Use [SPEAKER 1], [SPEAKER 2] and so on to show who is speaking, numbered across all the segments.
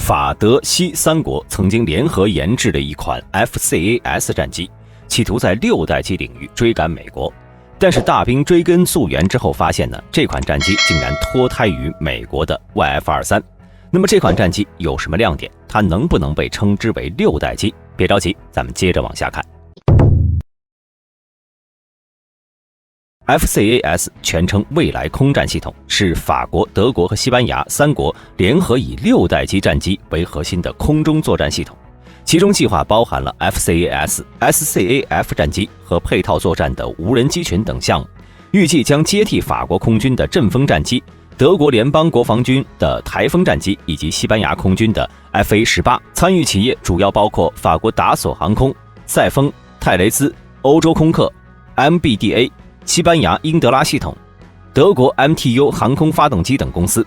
[SPEAKER 1] 法德西三国曾经联合研制了一款 FCAS 战机，企图在6代机领域追赶美国。但是大兵追根溯源之后发现呢，这款战机竟然脱胎于美国的 YF-23。那么这款战机有什么亮点？它能不能被称之为6代机？别着急，咱们接着往下看。FCAS 全称未来空战系统，是法国、德国和西班牙3国联合以6代机战机为核心的空中作战系统。其中计划包含了 FCAS、SCAF 战机和配套作战的无人机群等项目，预计将接替法国空军的阵风战机、德国联邦国防军的台风战机以及西班牙空军的 FA-18。参与企业主要包括法国达索航空、赛丰、泰雷兹、欧洲空客、MBDA、西班牙英德拉系统、德国 MTU 航空发动机等公司。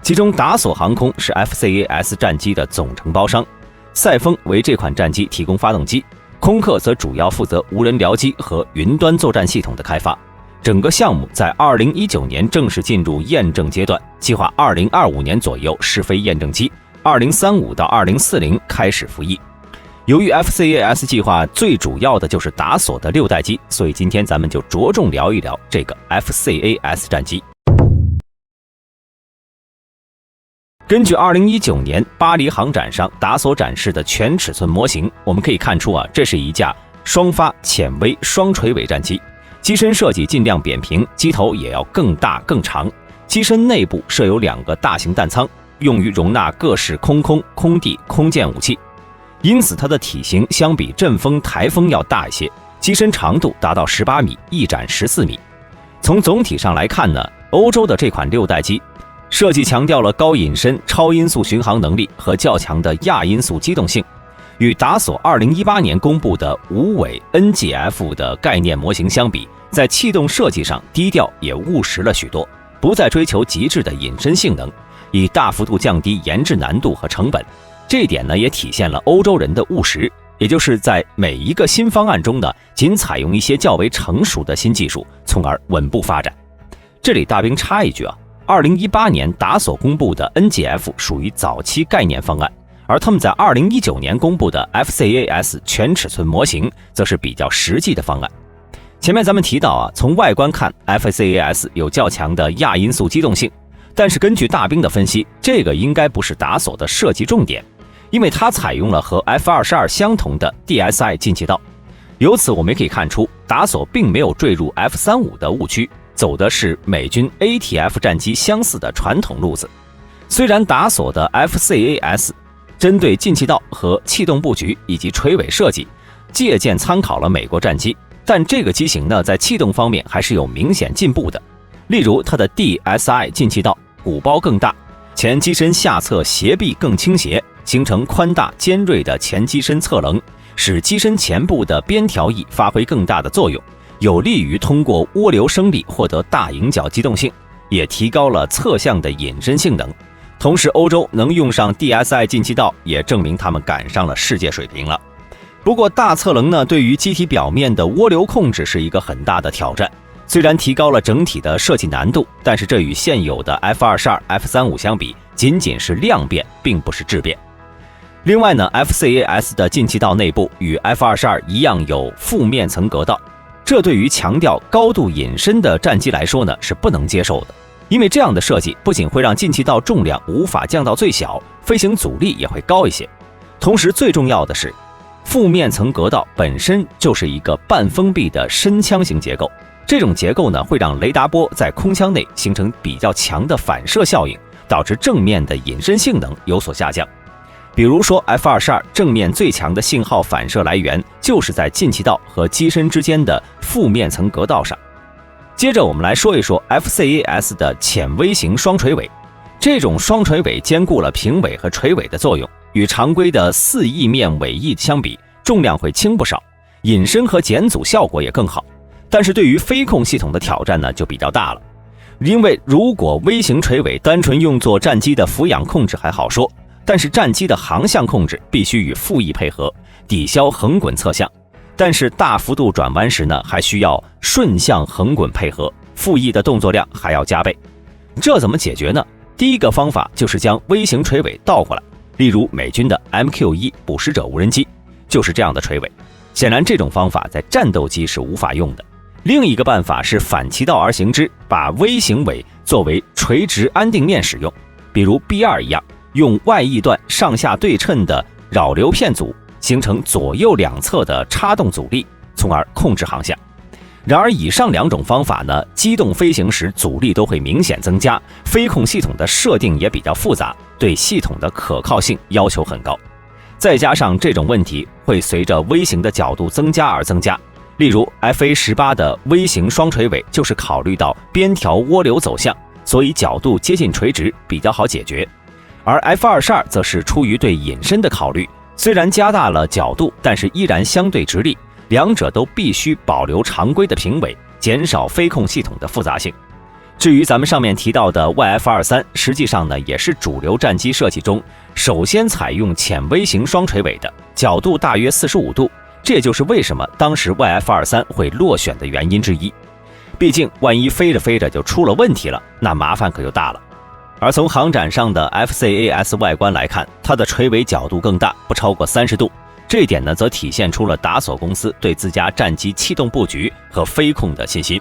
[SPEAKER 1] 其中达索航空是 FCAS 战机的总承包商，赛丰为这款战机提供发动机，空客则主要负责无人僚机和云端作战系统的开发。整个项目在2019年正式进入验证阶段，计划2025年左右试飞验证机，2035到2040开始服役。由于 FCAS 计划最主要的就是达索的6代机，所以今天咱们就着重聊一聊这个 FCAS 战机。根据2019年巴黎航展上达索展示的全尺寸模型，我们可以看出这是一架双发浅微双垂尾战机，机身设计尽量扁平，机头也要更大更长。机身内部设有2个大型弹舱，用于容纳各式空空地、空舰武器。因此它的体型相比阵风、台风要大一些，机身长度达到18米，翼展14米。从总体上来看呢，欧洲的这款6代机设计强调了高隐身、超音速巡航能力和较强的亚音速机动性，与达索2018年公布的无尾 NGF 的概念模型相比，在气动设计上低调也务实了许多，不再追求极致的隐身性能，以大幅度降低研制难度和成本。这一点呢，也体现了欧洲人的务实，也就是在每一个新方案中呢，仅采用一些较为成熟的新技术，从而稳步发展。这里大兵插一句，2018年达索公布的 NGF 属于早期概念方案，而他们在2019年公布的 FCAS 全尺寸模型则是比较实际的方案。前面咱们提到从外观看 FCAS 有较强的亚音速机动性，但是根据大兵的分析，这个应该不是达索的设计重点，因为它采用了和 F-22 相同的 DSI 进气道。由此我们可以看出，达索并没有坠入 F-35 的误区，走的是美军 ATF 战机相似的传统路子。虽然达索的 FCAS 针对进气道和气动布局以及垂尾设计借鉴参考了美国战机，但这个机型呢，在气动方面还是有明显进步的。例如它的 DSI 进气道鼓包更大，前机身下侧斜壁更倾斜，形成宽大尖锐的前机身侧棱，使机身前部的边条翼发挥更大的作用，有利于通过涡流升力获得大迎角机动性，也提高了侧向的隐身性能。同时欧洲能用上 DSI 进气道，也证明他们赶上了世界水平了。不过大侧棱呢，对于机体表面的涡流控制是一个很大的挑战，虽然提高了整体的设计难度，但是这与现有的 F-22、F-35 相比，仅仅是量变，并不是质变。另外呢 ，FCAS 的进气道内部与 F-22 一样有负面层隔道，这对于强调高度隐身的战机来说呢，是不能接受的。因为这样的设计不仅会让进气道重量无法降到最小，飞行阻力也会高一些。同时最重要的是，负面层隔道本身就是一个半封闭的深腔型结构，这种结构呢，会让雷达波在空腔内形成比较强的反射效应，导致正面的隐身性能有所下降。比如说 F-22 正面最强的信号反射来源就是在进气道和机身之间的负面层隔道上。接着我们来说一说 FCAS 的浅微型双垂尾。这种双垂尾兼顾了平尾和垂尾的作用，与常规的4翼面尾翼相比，重量会轻不少，隐身和减阻效果也更好。但是对于飞控系统的挑战呢，就比较大了。因为如果微型垂尾单纯用作战机的俯仰控制还好说，但是战机的航向控制必须与副翼配合，抵消横滚侧向。但是大幅度转弯时呢，还需要顺向横滚配合，副翼的动作量还要加倍。这怎么解决呢？第一个方法就是将微型垂尾倒过来，例如美军的 MQ-1捕食者无人机就是这样的垂尾。显然这种方法在战斗机是无法用的。另一个办法是反其道而行之，把微型尾作为垂直安定面使用，比如 B2 一样，用外翼段上下对称的扰流片组形成左右两侧的插动阻力，从而控制航向。然而以上两种方法呢，机动飞行时阻力都会明显增加，飞控系统的设定也比较复杂，对系统的可靠性要求很高。再加上这种问题会随着微型的角度增加而增加，例如 FA-18的微型双垂尾就是考虑到边条涡流走向，所以角度接近垂直比较好解决。而 F-22 则是出于对隐身的考虑，虽然加大了角度，但是依然相对直立，两者都必须保留常规的平尾，减少飞控系统的复杂性。至于咱们上面提到的 YF-23， 实际上呢也是主流战机设计中首先采用浅微型双垂尾的，角度大约45度，这也就是为什么当时 YF-23 会落选的原因之一。毕竟万一飞着飞着就出了问题了，那麻烦可就大了。而从航展上的 FCAS 外观来看，它的垂尾角度更大，不超过30度，这一点呢则体现出了达索公司对自家战机气动布局和飞控的信心。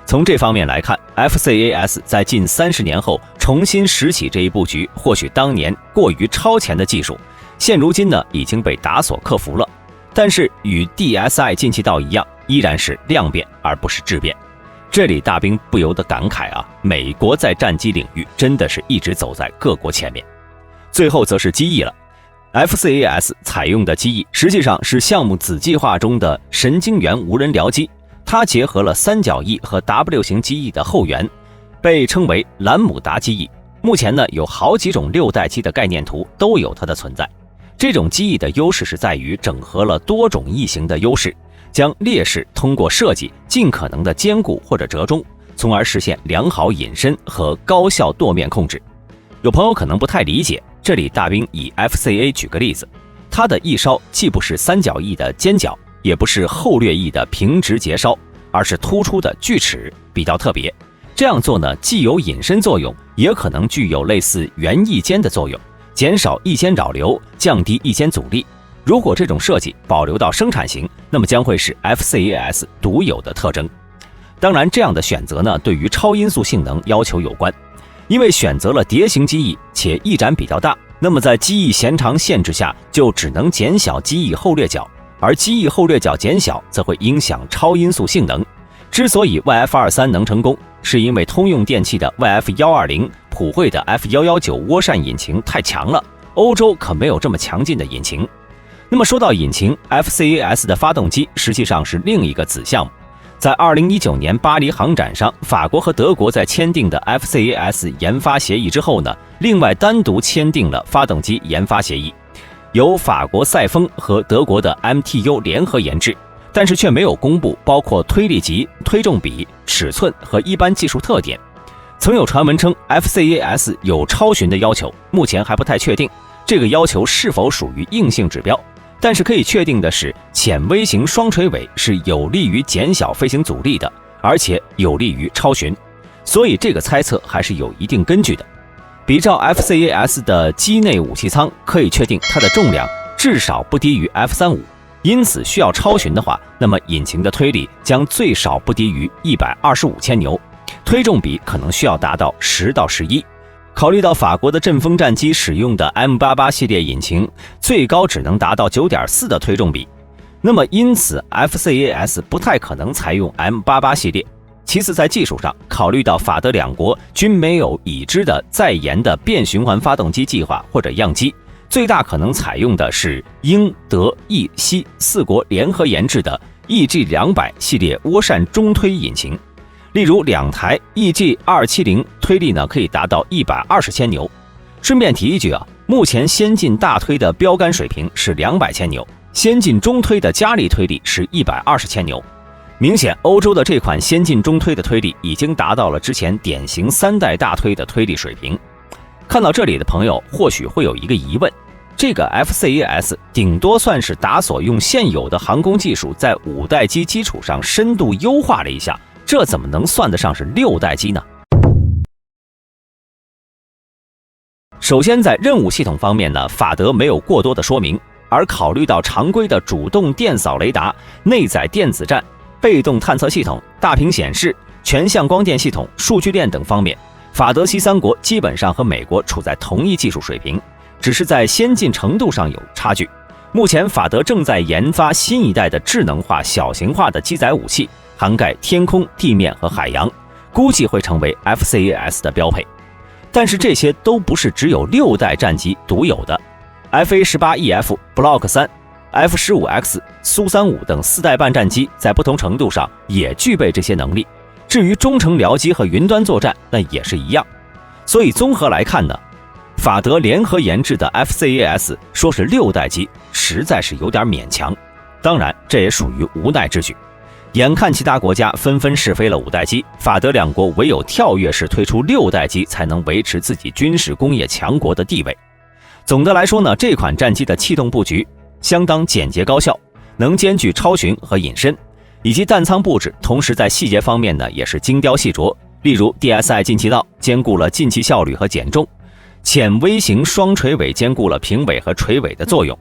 [SPEAKER 1] 从这方面来看， FCAS 在近30年后重新拾起这一布局，或许当年过于超前的技术，现如今呢已经被达索克服了。但是与 DSI 进气道一样，依然是量变而不是质变。这里大兵不由得感慨啊，美国在战机领域真的是一直走在各国前面。最后则是机翼了。FCAS 采用的机翼实际上是项目子计划中的神经元无人僚机，它结合了三角翼和 W 型机翼的后援，被称为兰姆达机翼。目前呢有好几种6代机的概念图都有它的存在。这种机翼的优势是在于整合了多种翼型的优势，将劣势通过设计尽可能的兼顾或者折中，从而实现良好隐身和高效舵面控制。有朋友可能不太理解，这里大兵以 FCA 举个例子，它的翼梢既不是三角翼的尖角，也不是后掠翼的平直节梢，而是突出的锯齿，比较特别。这样做呢，既有隐身作用，也可能具有类似圆翼尖的作用，减少翼尖扰流，降低翼尖阻力。如果这种设计保留到生产型，那么将会是 FCAS 独有的特征。当然，这样的选择呢，对于超音速性能要求有关。因为选择了蝶形机翼，且翼展比较大，那么在机翼弦长限制下，就只能减小机翼后掠角，而机翼后掠角减小，则会影响超音速性能。之所以 YF-23 能成功，是因为通用电气的 YF-120、普惠的 F119 涡扇引擎太强了，欧洲可没有这么强劲的引擎。那么说到引擎， FCAS 的发动机实际上是另一个子项目。在2019年巴黎航展上，法国和德国在签订的 FCAS 研发协议之后呢，另外单独签订了发动机研发协议，由法国赛风和德国的 MTU 联合研制，但是却没有公布包括推力级、推重比、尺寸和一般技术特点。曾有传闻称 FCAS 有超巡的要求，目前还不太确定这个要求是否属于硬性指标。但是可以确定的是，浅微型双垂尾是有利于减小飞行阻力的，而且有利于超巡，所以这个猜测还是有一定根据的。比照 FCAS 的机内武器舱，可以确定它的重量至少不低于 F-35，因此需要超巡的话，那么引擎的推力将最少不低于125千牛，推重比可能需要达到10到11。考虑到法国的阵风战机使用的 M88 系列引擎最高只能达到 9.4 的推重比，那么因此 FCAS 不太可能采用 M88 系列。其次，在技术上，考虑到法德两国均没有已知的在研的变循环发动机计划或者样机，最大可能采用的是英、德、意、西4国联合研制的 EG200 系列涡扇中推引擎。例如2台 EG270 推力呢可以达到120千牛。顺便提一句啊，目前先进大推的标杆水平是200千牛，先进中推的加力推力是120千牛。明显欧洲的这款先进中推的推力已经达到了之前典型3代大推的推力水平。看到这里的朋友或许会有一个疑问，这个 FCAS 顶多算是达索用现有的航空技术在5代机基础上深度优化了一下，这怎么能算得上是6代机呢？首先在任务系统方面呢，法德没有过多的说明，而考虑到常规的主动电扫雷达、内载电子战、被动探测系统、大屏显示、全向光电系统、数据链等方面，法德西三国基本上和美国处在同一技术水平，只是在先进程度上有差距。目前法德正在研发新一代的智能化、小型化的机载武器，涵盖天空、地面和海洋，估计会成为 FCAS 的标配。但是这些都不是只有6代战机独有的。FA-18EF、Block 3、F-15X、苏35等4代半战机在不同程度上也具备这些能力。至于中程僚机和云端作战，那也是一样。所以综合来看呢，法德联合研制的 FCAS 说是6代机，实在是有点勉强。当然，这也属于无奈之举。眼看其他国家纷纷试飞了5代机，法德两国唯有跳跃式推出6代机，才能维持自己军事工业强国的地位。总的来说呢，这款战机的气动布局相当简洁高效，能兼具超巡和隐身，以及弹舱布置，同时在细节方面呢也是精雕细琢。例如 DSI 进气道兼顾了进气效率和减重，浅微型双垂尾兼顾了平尾和垂尾的作用，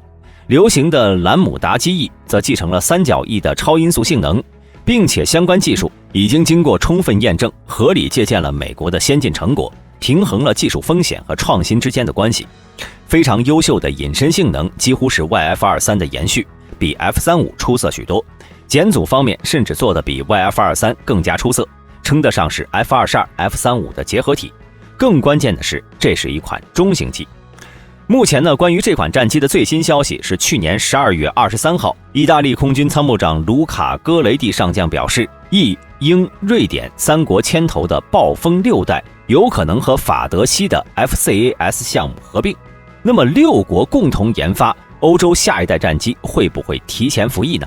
[SPEAKER 1] 流行的兰姆达机翼则继承了三角翼的超音速性能，并且相关技术已经经过充分验证，合理借鉴了美国的先进成果，平衡了技术风险和创新之间的关系。非常优秀的隐身性能几乎是 YF-23 的延续，比 F-35 出色许多。减阻方面甚至做得比 YF-23 更加出色，称得上是 F-22、F-35 的结合体。更关键的是，这是一款中型机。目前呢，关于这款战机的最新消息是，去年12月23号，意大利空军参谋长卢卡·戈雷蒂上将表示，意、英、瑞典3国牵头的暴风6代有可能和法德西的 FCAS 项目合并。那么6国共同研发欧洲下一代战机，会不会提前服役呢？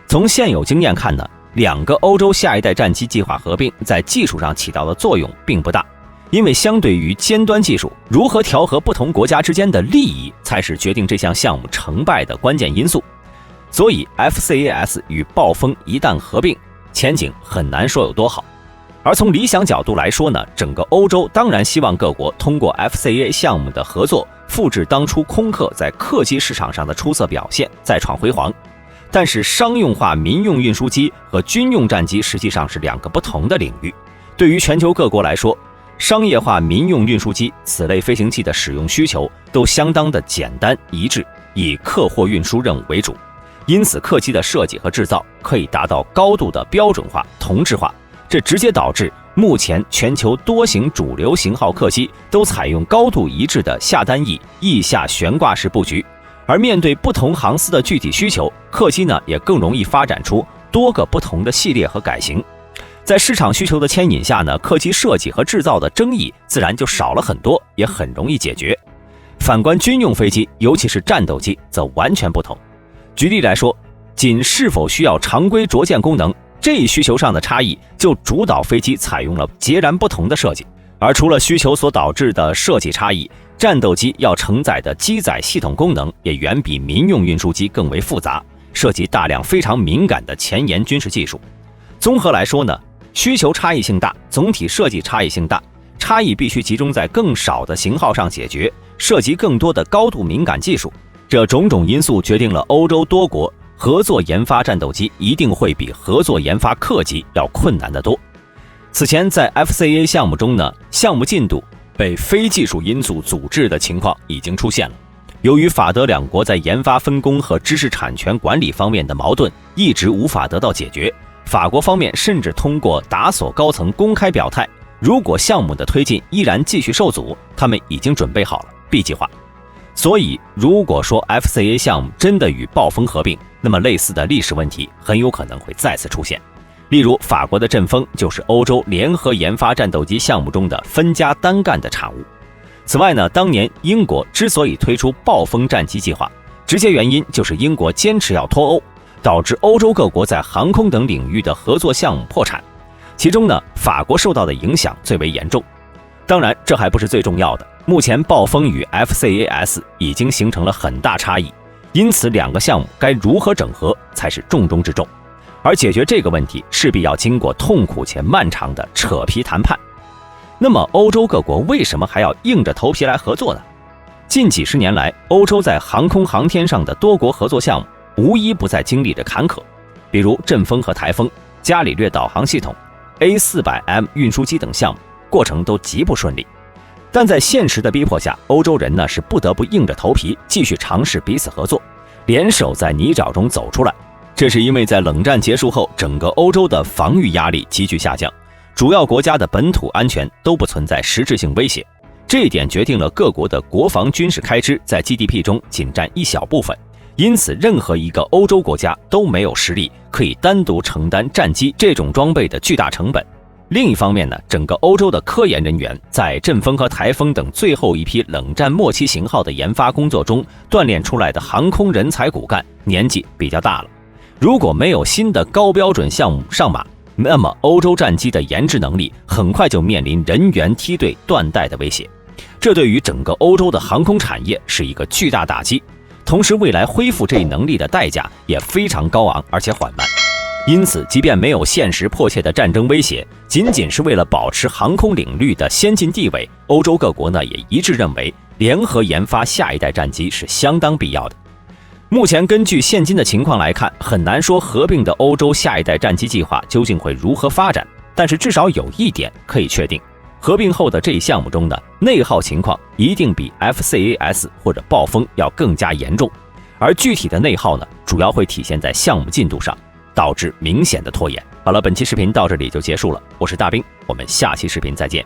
[SPEAKER 1] 从现有经验看呢，2个欧洲下一代战机计划合并，在技术上起到的作用并不大。因为相对于尖端技术，如何调和不同国家之间的利益，才是决定这项项目成败的关键因素。所以 FCAS 与暴风一旦合并，前景很难说有多好。而从理想角度来说呢，整个欧洲当然希望各国通过 FCA 项目的合作，复制当初空客在客机市场上的出色表现，再创辉煌。但是商用化民用运输机和军用战机实际上是2个不同的领域。对于全球各国来说，商业化民用运输机此类飞行器的使用需求都相当的简单一致，以客货运输任务为主，因此客机的设计和制造可以达到高度的标准化、同质化，这直接导致目前全球多型主流型号客机都采用高度一致的下单翼、翼下悬挂式布局。而面对不同航司的具体需求，客机呢也更容易发展出多个不同的系列和改型。在市场需求的牵引下呢，客机设计和制造的争议自然就少了很多，也很容易解决。反观军用飞机，尤其是战斗机，则完全不同。举例来说，仅是否需要常规着舰功能，这一需求上的差异就主导飞机采用了截然不同的设计。而除了需求所导致的设计差异，战斗机要承载的机载系统功能也远比民用运输机更为复杂，涉及大量非常敏感的前沿军事技术。综合来说呢，需求差异性大，总体设计差异性大，差异必须集中在更少的型号上解决，涉及更多的高度敏感技术。这种种因素决定了欧洲多国合作研发战斗机一定会比合作研发客机要困难得多。此前在 FCA 项目中呢，项目进度被非技术因素阻滞的情况已经出现了。由于法德两国在研发分工和知识产权管理方面的矛盾一直无法得到解决，法国方面甚至通过达索高层公开表态，如果项目的推进依然继续受阻，他们已经准备好了 B 计划。所以如果说 FCA 项目真的与暴风合并，那么类似的历史问题很有可能会再次出现。例如法国的阵风就是欧洲联合研发战斗机项目中的分家单干的产物。此外呢，当年英国之所以推出暴风战机计划，直接原因就是英国坚持要脱欧，导致欧洲各国在航空等领域的合作项目破产。其中呢，法国受到的影响最为严重。当然这还不是最重要的，目前暴风与 FCAS 已经形成了很大差异，因此2个项目该如何整合才是重中之重。而解决这个问题势必要经过痛苦且漫长的扯皮谈判。那么欧洲各国为什么还要硬着头皮来合作呢？近几十年来，欧洲在航空航天上的多国合作项目无一不在经历着坎坷，比如阵风和台风、伽利略导航系统、A400M 运输机等项目，过程都极不顺利。但在现实的逼迫下，欧洲人呢是不得不硬着头皮继续尝试彼此合作，联手在泥沼中走出来。这是因为在冷战结束后，整个欧洲的防御压力急剧下降，主要国家的本土安全都不存在实质性威胁。这一点决定了各国的国防军事开支在 GDP 中仅占一小部分，因此任何一个欧洲国家都没有实力可以单独承担战机这种装备的巨大成本。另一方面呢，整个欧洲的科研人员在阵风和台风等最后一批冷战末期型号的研发工作中锻炼出来的航空人才骨干年纪比较大了，如果没有新的高标准项目上马，那么欧洲战机的研制能力很快就面临人员梯队断代的威胁，这对于整个欧洲的航空产业是一个巨大打击，同时未来恢复这一能力的代价也非常高昂而且缓慢。因此，即便没有现实迫切的战争威胁，仅仅是为了保持航空领域的先进地位，欧洲各国呢也一致认为联合研发下一代战机是相当必要的。目前根据现今的情况来看，很难说合并的欧洲下一代战机计划究竟会如何发展，但是至少有一点可以确定，合并后的这一项目中的内耗情况一定比 FCAS 或者暴风要更加严重，而具体的内耗呢，主要会体现在项目进度上，导致明显的拖延。好了，本期视频到这里就结束了，我是大兵，我们下期视频再见。